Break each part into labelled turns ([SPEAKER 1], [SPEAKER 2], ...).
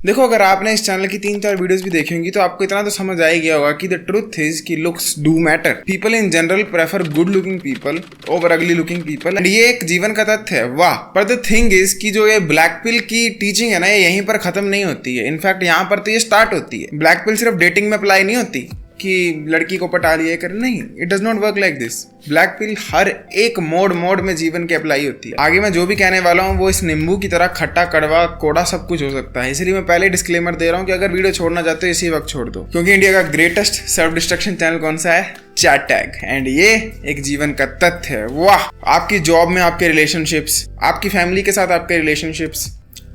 [SPEAKER 1] देखो, अगर आपने इस चैनल की 3-4 वीडियोस भी देखी होंगी तो आपको इतना तो समझ आ ही गया होगा कि द ट्रुथ इज कि looks do matter. People in general prefer good looking people over अगली लुकिंग पीपल, एंड ये एक जीवन का तथ्य है। वाह। पर द थिंग इज कि जो ये ब्लैक पिल की टीचिंग है ना, ये यहीं पर खत्म नहीं होती है। इनफैक्ट यहाँ पर तो ये स्टार्ट होती है। ब्लैक पिल सिर्फ डेटिंग में अप्लाई नहीं होती कि लड़की को पटा लिया कर, नहीं, it does not work like this. Black pill हर एक मोड में जीवन के अप्लाई होती है। आगे मैं जो भी कहने वाला हूँ वो इस नींबू की तरह खट्टा, कड़वा, कोड़ा सब कुछ हो सकता है। इसलिए मैं पहले डिस्क्लेमर दे रहा हूँ कि अगर वीडियो छोड़ना चाहते हो इसी वक्त छोड़ दो, क्योंकि इंडिया का ग्रेटेस्ट सेल्फ डिस्ट्रक्शन चैनल कौन सा है? Chat tag. एंड ये एक जीवन का तथ्य है। वाह। आपकी जॉब में आपके रिलेशनशिप्स, आपकी फैमिली के साथ आपके रिलेशनशिप्स,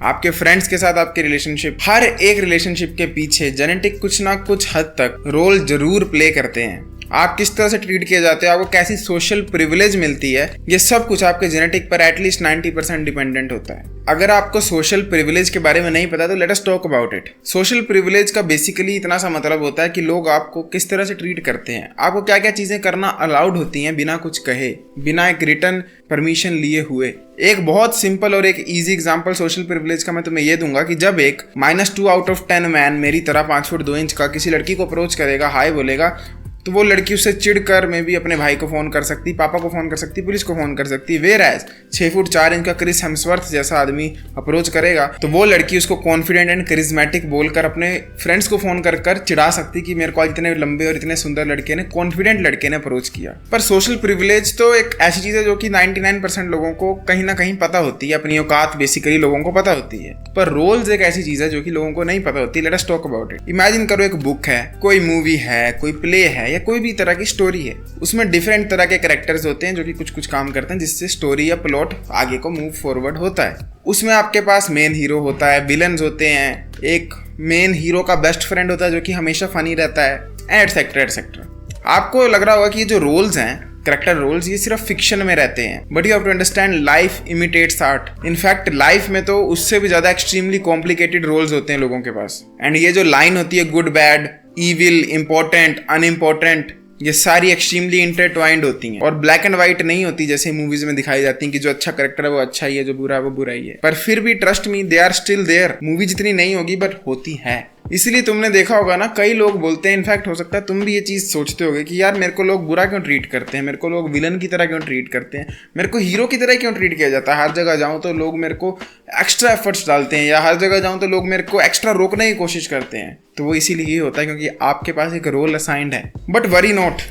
[SPEAKER 1] आपके फ्रेंड्स के साथ आपके रिलेशनशिप, हर एक रिलेशनशिप के पीछे जेनेटिक कुछ ना कुछ हद तक रोल जरूर प्ले करते हैं। आप किस तरह से ट्रीट किए जाते हो, आपको कैसी सोशल प्रिविलेज मिलती है, ये सब कुछ आपके जेनेटिक पर एटलीस्ट 90% डिपेंडेंट होता है। अगर आपको सोशल प्रिविलेज के बारे में नहीं पता तो let us talk about it. Social privilege का बेसिकली इतना सा मतलब होता है कि लोग आपको किस तरह से ट्रीट करते हैं, आपको क्या क्या चीजें करना अलाउड होती हैं बिना कुछ कहे, बिना एक रिटर्न परमिशन लिए हुए। एक बहुत सिंपल और एक इजी एग्जांपल सोशल प्रिविलेज का मैं तुम्हें ये दूंगा कि जब एक -2 आउट ऑफ 10 मैन मेरी तरह 5 फुट 2 इंच का किसी लड़की को अप्रोच करेगा, हाय बोलेगा, तो वो लड़की उससे चिढ़कर में भी अपने भाई को फोन कर सकती, पापा को फोन कर सकती, पुलिस को फोन कर सकती। वेयरएज 6 फुट 4 इंच का क्रिस हेम्सवर्थ जैसा आदमी अप्रोच करेगा तो वो लड़की उसको कॉन्फिडेंट एंड करिज्मेटिक बोलकर अपने फ्रेंड्स को फोन कर कर चिढ़ा सकती कि मेरे को इतने लंबे और इतने सुंदर लड़के ने, कॉन्फिडेंट लड़के ने अप्रोच किया। पर सोशल प्रिविलेज तो एक ऐसी चीज है जो कि 99% लोगों को कहीं ना कहीं पता होती है, अपनी औकात बेसिकली लोगों को पता होती है। पर रोल्स एक ऐसी चीज है जो कि लोगों को नहीं पता होती। Let us talk about it. Imagine करो एक बुक है, कोई मूवी है, कोई प्ले है या कोई भी तरह की स्टोरी है। उसमें डिफरेंट तरह के कैरेक्टर्स होते हैं जो कि कुछ कुछ काम करते हैं जिससे स्टोरी या प्लॉट आगे को मूव फॉरवर्ड होता है। उसमें आपके पास मेन हीरो होता है, विलन्स होते हैं, एक मेन हीरो का बेस्ट फ्रेंड होता है जो कि हमेशा फनी रहता है, एटसेट्रा एटसेट्रा। आपको लग रहा होगा कि ये जो रोल्स हैं, कैरेक्टर रोल्स, ये सिर्फ फिक्शन में रहते हैं, but you have to understand life imitates art. In fact life में तो उससे भी ज्यादा एक्सट्रीमली कॉम्प्लिकेटेड रोल्स होते हैं लोगों के पास। एंड ये जो लाइन होती है good bad, evil, important, unimportant, ये सारी एक्सट्रीमली इंटरट्वाइंड होती हैं और ब्लैक एंड व्हाइट नहीं होती जैसे मूवीज में दिखाई जाती हैं कि जो अच्छा कैरेक्टर है वो अच्छा ही है, जो बुरा है वो बुरा ही है। पर फिर भी trust me, they are still there. Movie जितनी नहीं होगी बट होती है। इसलिए तुमने देखा होगा ना, कई लोग बोलते हैं, इनफैक्ट हो सकता है तुम भी ये चीज सोचते होगे कि यार मेरे को लोग बुरा क्यों ट्रीट करते हैं, मेरे को लोग विलन की तरह क्यों ट्रीट करते हैं, मेरे को हीरो की तरह क्यों ट्रीट किया जाता है। हर जगह जाऊं तो लोग मेरे को एक्स्ट्रा एफर्ट्स डालते हैं, या हर जगह जाऊं तो लोग मेरे को एक्स्ट्रा रोकने की कोशिश करते हैं। तो वो इसीलिए ही होता है क्योंकि आपके पास एक रोल असाइंड है। बट वरी नॉट,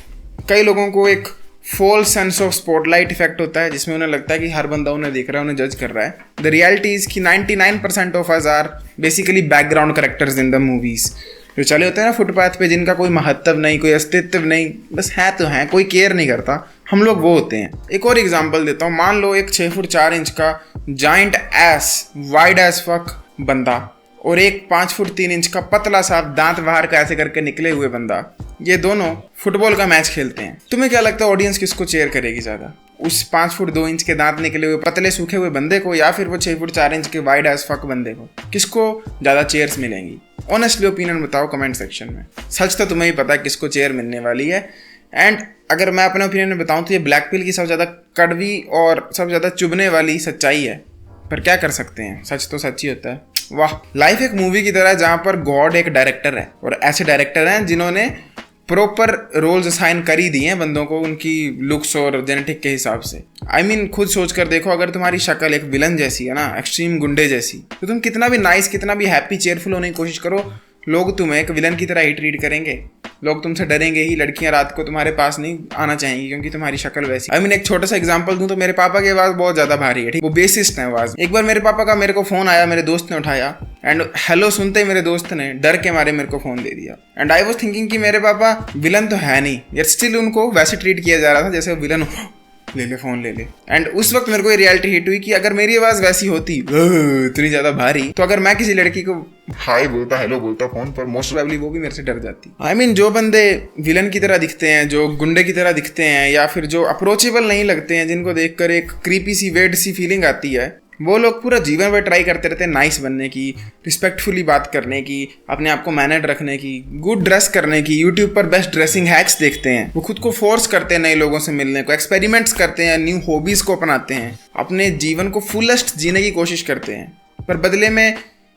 [SPEAKER 1] कई लोगों को एक false sense of spotlight effect होता है जिसमें उन्हें लगता है कि हर बंदा उन्हें देख रहा है, उन्हें जज कर रहा है। द रियलिटी इज कि 99% of us are basically background characters in the movies. जो चले होते हैं ना फुटपाथ पे, जिनका कोई महत्व नहीं, कोई अस्तित्व नहीं, बस है तो है, कोई केयर नहीं करता, हम लोग वो होते हैं। एक और एग्जांपल देता हूँ। मान लो एक 6 फुट 4 इंच का giant S, wide S fuck बंदा और एक 5 फुट 3 इंच का पतला सा दांत बाहर का ऐसे करके निकले हुए बंदा, ये दोनों फुटबॉल का मैच खेलते हैं। तुम्हें क्या लगता है ऑडियंस किसको चेयर करेगी ज्यादा? उस 5 फुट 2 इंच के दांत निकले हुए पतले सूखे हुए बंदे को, या फिर वो 6 फुट 4 इंच के वाइड एस फक बंदे को? किसको ज्यादा चेयर्स मिलेंगी? ऑनेस्टली ओपिनियन बताओ कमेंट सेक्शन में। सच तो तुम्हें ही पता है किसको चेयर मिलने वाली है। एंड अगर मैं अपने ओपिनियन में बताऊं तो ये ब्लैक पिल की सबसे ज्यादा कड़वी और सबसे ज्यादा चुभने वाली सच्चाई है। पर क्या कर सकते हैं, सच तो सच ही होता है। वाह। लाइफ एक मूवी की तरह है जहां पर गॉड एक डायरेक्टर है और ऐसे डायरेक्टर हैं जिन्होंने प्रॉपर रोल्स असाइन कर ही दिए हैं बंदों को उनकी लुक्स और जेनेटिक के हिसाब से। I mean, खुद सोच कर देखो, अगर तुम्हारी शक्ल एक विलन जैसी है ना, एक्सट्रीम गुंडे जैसी, तो तुम कितना भी नाइस, कितना भी हैप्पी, चेयरफुल होने की कोशिश करो, लोग तुम्हें एक विलन की तरह ही ट्रीट करेंगे। लोग तुमसे डरेंगे ही। लड़कियां रात को तुम्हारे पास नहीं आना चाहेंगी क्योंकि तुम्हारी शक्ल वैसी। I mean, एक छोटा सा एग्जांपल दूं तो मेरे पापा की आवाज बहुत ज्यादा भारी है, ठीक, वो बेसिस्ट है आवाज। एक बार मेरे पापा का मेरे को फोन आया, मेरे दोस्त ने उठाया एंड हेलो सुनते ही मेरे दोस्त ने डर के मारे मेरे को फोन दे दिया। एंड आई वाज थिंकिंग कि मेरे पापा विलन तो है नहीं, यट स्टिल उनको वैसे ट्रीट किया जा रहा था जैसे विलन हो, ले ले फोन ले ले। एंड उस वक्त मेरे को ये रियलिटी हिट हुई कि अगर मेरी आवाज वैसी होती, इतनी ज्यादा भारी, तो अगर मैं किसी लड़की को हाय बोलता, हेलो बोलता फोन पर, मोस्ट प्रोबेबली वो भी मेरे से डर जाती। I mean, जो बंदे विलन की तरह दिखते हैं, जो गुंडे की तरह दिखते हैं, या फिर जो अप्रोचेबल नहीं लगते हैं, जिनको देखकर एक क्रीपी सी वेड सी फीलिंग आती है, वो लोग पूरा जीवन भर ट्राई करते रहते हैं नाइस बनने की, रिस्पेक्टफुली बात करने की, अपने आप को मैनर्ड रखने की, गुड ड्रेस करने की। यूट्यूब पर बेस्ट ड्रेसिंग हैक्स देखते हैं, वो खुद को फोर्स करते हैं नए लोगों से मिलने को, एक्सपेरिमेंट्स करते हैं, न्यू हॉबीज को अपनाते हैं, अपने जीवन को फुलेस्ट जीने की कोशिश करते हैं। पर बदले में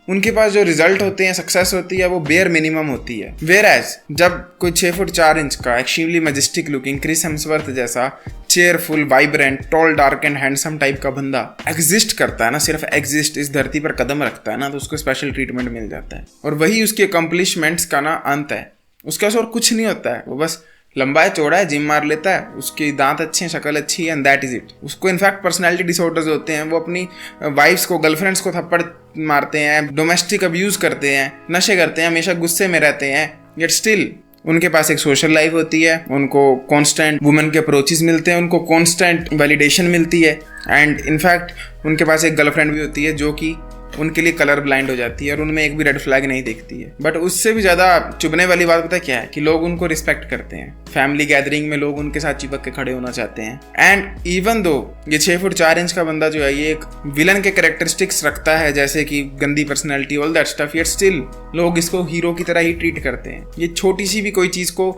[SPEAKER 1] उनके पास जो रिजल्ट होते हैं, सक्सेस होती है, वो बेयर मिनिमम होती है। वेयरएज जब कोई 6 फुट 4 इंच का extremely majestic looking Chris Hemsworth जैसा cheerful, vibrant, tall, dark and handsome type का बंदा एग्जिस्ट करता है ना, सिर्फ एग्जिस्ट इस धरती पर कदम रखता है ना, तो उसको स्पेशल ट्रीटमेंट मिल जाता है। और वही उसके अकम्पलिशमेंट्स का ना अंत है। उसके पास और कुछ नहीं होता है, वो बस लंबा है, चौड़ा है, जिम मार लेता है, उसके दांत अच्छे हैं, शक्ल अच्छी है, एंड दैट इज इट। उसको इनफैक्ट पर्सनैलिटी डिसऑर्डर्स होते हैं, वो अपनी वाइफ्स को, गर्लफ्रेंड्स को थप्पड़ मारते हैं, डोमेस्टिक अब्यूज करते हैं, नशे करते हैं, हमेशा गुस्से में रहते हैं, यट स्टिल उनके पास एक सोशल लाइफ होती है, उनको कांस्टेंट वुमेन के अप्रोचेस मिलते हैं, उनको कांस्टेंट वैलिडेशन मिलती है, एंड इनफैक्ट उनके पास एक गर्लफ्रेंड भी होती है जो कि उनके लिए कलर ब्लाइंड हो जाती है और उनमें एक भी रेड फ्लैग नहीं दिखती है। बट उससे भी ज़्यादा चुभने वाली बात पता क्या है कि लोग उनको रिस्पेक्ट करते हैं। फैमिली गैदरिंग में लोग उनके साथ चिपक के खड़े होना चाहते हैं। एंड इवन दो ये 6 फुट 4 इंच का बंदा जो है ये एक विलन के कैरेक्टरिस्टिक्स रखता है, जैसे कि गंदी personality, all that stuff, yet still लोग इसको हीरो की तरह ही ट्रीट करते हैं। ये छोटी सी भी कोई चीज़ को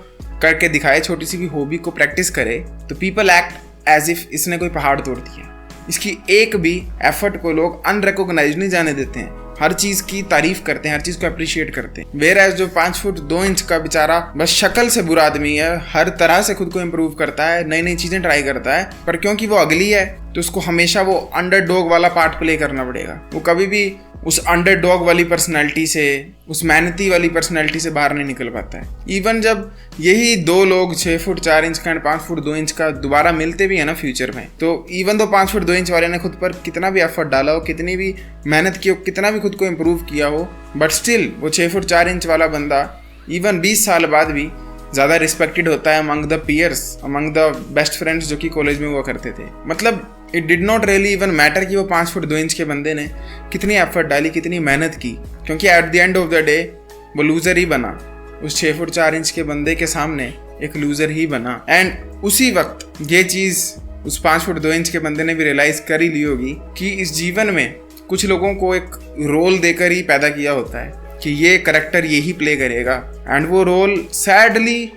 [SPEAKER 1] करके दिखाए, छोटी सी भी हॉबी को प्रैक्टिस करे, तो पीपल एक्ट एज इफ इसने कोई पहाड़ तोड़ दिया। इसकी एक भी एफर्ट को लोग अनरिकॉग्नाइज नहीं जाने देते हैं, हर चीज की तारीफ करते हैं, हर चीज को अप्रिशिएट करते हैं। वेयरएज जो 5 फुट 2 इंच का बेचारा बस शक्ल से बुरा आदमी है, हर तरह से खुद को इम्प्रूव करता है, नई नई चीजें ट्राई करता है, पर क्योंकि वो अगली है तो उसको हमेशा वो अंडरडॉग वाला पार्ट प्ले करना पड़ेगा। वो कभी भी उस अंडरडॉग वाली पर्सनैलिटी से, उस मेहनती वाली पर्सनैलिटी से बाहर नहीं निकल पाता है। इवन जब यही दो लोग 6 फुट 4 इंच का एंड 5 फुट 2 इंच का दोबारा मिलते भी है ना फ्यूचर में, तो इवन दो 5 फुट 2 इंच वाले ने खुद पर कितना भी एफर्ट डाला हो, कितनी भी मेहनत की हो, कितना भी खुद को इम्प्रूव किया हो, बट स्टिल वो 6 फुट 4 इंच वाला बंदा इवन 20 साल बाद भी ज़्यादा रिस्पेक्टेड होता है among the peers, among the best friends जो कि कॉलेज में हुआ करते थे। मतलब it did not really even matter कि वो 5 फुट 2 इंच के बंदे ने कितनी एफर्ट डाली, कितनी मेहनत की, क्योंकि at the end of the day वो लूज़र ही बना। उस 6 फुट 4 इंच के बंदे के सामने एक लूज़र ही बना। एंड उसी वक्त ये चीज़ उस 5 फुट 2 इंच के बंदे ने भी रियलाइज़ कर ही ली होगी कि इस जीवन में कुछ लोगों को एक रोल देकर ही पैदा किया होता है कि ये करैक्टर यही प्ले करेगा, एंड वो रोल सैडली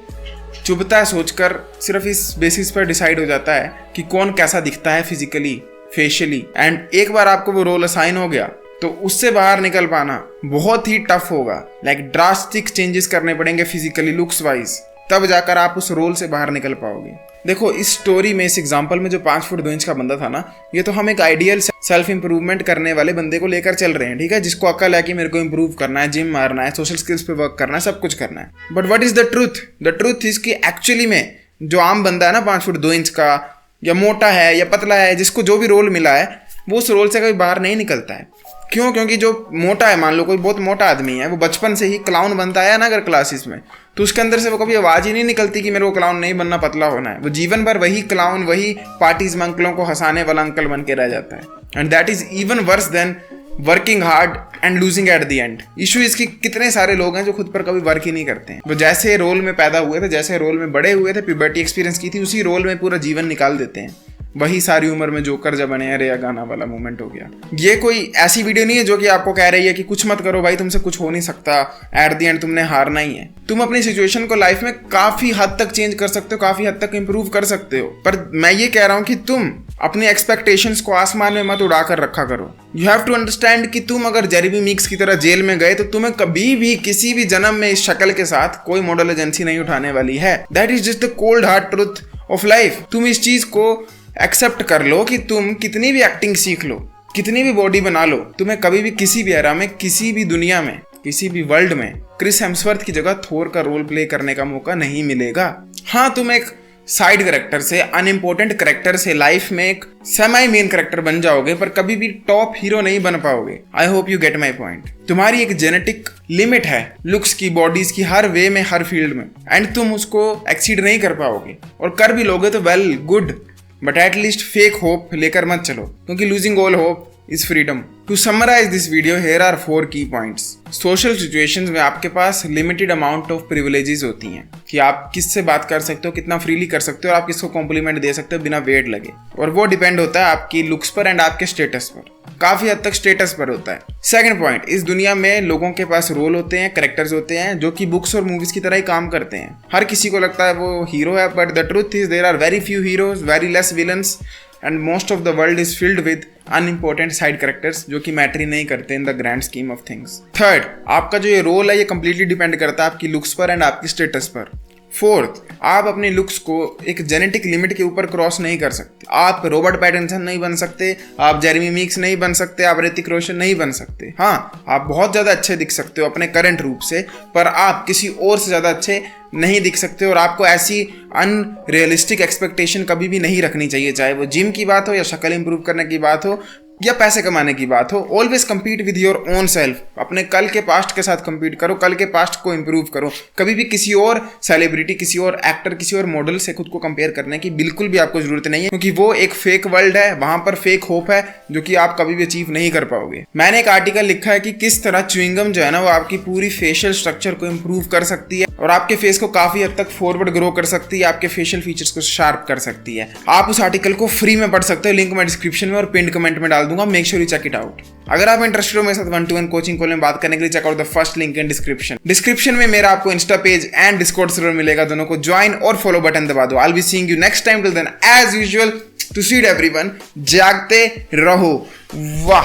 [SPEAKER 1] चुभता है सोचकर, सिर्फ इस बेसिस पर डिसाइड हो जाता है कि कौन कैसा दिखता है फिजिकली, फेशियली। एंड एक बार आपको वो रोल असाइन हो गया तो उससे बाहर निकल पाना बहुत ही टफ होगा। लाइक ड्रास्टिक चेंजेस करने पड़ेंगे फिजिकली, लुक्स वाइज, तब जाकर आप उस रोल से बाहर निकल पाओगे। देखो इस स्टोरी में, इस एग्जांपल में जो 5 फुट 2 इंच का बंदा था ना, ये तो हम एक आइडियल सेल्फ इंप्रूवमेंट करने वाले बंदे को लेकर चल रहे हैं, ठीक है, जिसको अक्ल है कि मेरे को इंप्रूव करना है, जिम मारना है, सोशल स्किल्स पे वर्क करना है, सब कुछ करना है। But what is the truth? The truth is कि एक्चुअली में जो आम बंदा है ना 5 फुट 2 इंच का, या मोटा है या पतला है, जिसको जो भी रोल मिला है वो उस रोल से कभी बाहर नहीं निकलता है। क्यों? क्योंकि जो मोटा है, मान लो कोई बहुत मोटा आदमी है, वो बचपन से ही क्लाउन बनता है ना अगर क्लासेस में, तो उसके अंदर से वो कभी आवाज़ ही नहीं निकलती कि मेरे को क्लाउन नहीं बनना, पतला होना है। वो जीवन भर वही क्लाउन, वही पार्टीज में अंकलों को हंसाने वाला अंकल बन के रह जाता है। And that is even worse than working hard and losing at the end. Issue इसकी कितने सारे लोग हैं जो खुद पर कभी वर्क ही नहीं करते हैं। वो जैसे रोल में पैदा हुए थे, जैसे रोल में बड़े हुए थे, प्यूबर्टी एक्सपीरियंस की थी, उसी रोल में पूरा जीवन निकाल देते हैं। वही सारी उम्र में जोकर जब बने, अरे या गाना वाला मोमेंट हो गया। ये कोई ऐसी वीडियो नहीं है जो कि आपको कह रही है कि कुछ मत करो भाई, तुमसे कुछ हो नहीं सकता, एट द एंड तुमने हारना ही है। तुम अपनी सिचुएशन को लाइफ में काफी हद तक चेंज कर सकते हो, काफी हद तक इंप्रूव कर सकते हो। पर मैं ये कह रहा हूँ कि तुम अपनी एक्सपेक्टेशंस को आसमान में मत उड़ा कर रखा करो। यू हैव टू अंडरस्टैंड कि तुम अगर जेरेमी मीक्स की तरह जेल में गए तो तुम्हें कभी भी किसी भी जन्म में इस शक्ल के साथ कोई मॉडल एजेंसी नहीं उठाने वाली है। That is just the cold hard truth of life. तुम इस चीज को एक्सेप्ट कर लो कि तुम कितनी भी एक्टिंग सीख लो, कितनी भी बॉडी बना लो, तुम्हें कभी भी किसी भी एरा में, किसी भी दुनिया में, किसी भी वर्ल्ड में क्रिस हेम्सवर्थ की जगह थोर का रोल प्ले करने का मौका नहीं मिलेगा। हाँ, तुम एक साइड कैरेक्टर से, अनइम्पोर्टेंट कैरेक्टर से लाइफ में एक सेमी मेन कैरेक्टर बन जाओगे, पर कभी भी टॉप हीरो नहीं बन पाओगे। I hope you get my point. तुम्हारी एक जेनेटिक लिमिट है लुक्स की, बॉडीज की, हर वे में, हर फील्ड में, एंड तुम उसको एक्सीड नहीं कर पाओगे। और कर भी लोगे तो well good, but at least fake hope लेकर मत चलो, क्योंकि losing all hope is freedom. To summarize this video, here are 4 key points. Social situations में आपके पास लिमिटेड अमाउंट ऑफ प्रिविलेजेस होती हैं कि आप किससे बात कर सकते हो, कितना फ्रीली कर सकते हो, और आप किसको कॉम्प्लीमेंट दे सकते हो बिना वेट लगे, और वो डिपेंड होता है आपकी लुक्स पर एंड आपके स्टेटस पर। काफी हद तक स्टेटस पर होता है। सेकंड पॉइंट, इस दुनिया में लोगों के पास रोल होते हैं, कैरेक्टर्स होते हैं जो कि बुक्स और मूवीज की तरह ही काम करते हैं। हर किसी को लगता है वो हीरो है, but the truth is there are very few heroes, very less villains, and most of the world is filled with unimportant side characters जो कि मैटर ही नहीं करते in the grand scheme of things. Third, आपका जो ये role है ये कंप्लीटली डिपेंड करता है आपकी लुक्स पर एंड आपकी स्टेटस पर। फोर्थ, आप अपने लुक्स को एक जेनेटिक लिमिट के ऊपर क्रॉस नहीं कर सकते। आप रॉबर्ट पैटिंसन नहीं बन सकते, आप जेरेमी मीक्स नहीं बन सकते, आप ऋतिक रोशन नहीं बन सकते। हाँ, आप बहुत ज़्यादा अच्छे दिख सकते हो अपने करंट रूप से, पर आप किसी और से ज़्यादा अच्छे नहीं दिख सकते। और आपको ऐसी अनरियलिस्टिक एक्सपेक्टेशन कभी भी नहीं रखनी चाहिए, चाहे वो जिम की बात हो या शक्ल इंप्रूव करने की बात हो या पैसे कमाने की बात हो। Always compete with your own self. अपने कल के पास्ट के साथ compete करो, कल के पास्ट को इंप्रूव करो। कभी भी किसी और सेलिब्रिटी, किसी और एक्टर, किसी और मॉडल से खुद को कंपेयर करने की बिल्कुल भी आपको जरूरत नहीं है, क्योंकि वो एक फेक वर्ल्ड है, वहां पर फेक होप है जो कि आप कभी भी अचीव नहीं कर पाओगे। मैंने एक आर्टिकल लिखा है कि किस तरह च्युइंगम जो है ना वो आपकी पूरी फेशियल स्ट्रक्चर को इंप्रूव कर सकती है और आपके फेस को काफी हद तक फॉरवर्ड ग्रो कर सकती है, आपके फेशियल फीचर्स को शार्प कर सकती है। आप उस आर्टिकल को फ्री में पढ़ सकते हो, लिंक मैं डिस्क्रिप्शन में और पिन कमेंट में डाल दूंगा। Make sure you check it out. अगर आप इंटरेस्टेड हो मेरे साथ 1-to-1 कोचिंग कॉल में बात करने के लिए, check out the first link in description में मेरा आपको insta page and discord server मिलेगा, दोनों को ज्वाइन और फॉलो बटन दबा दो। I will be seeing you next time. Till then as usual, to seed everyone, जागते रहो। वाह।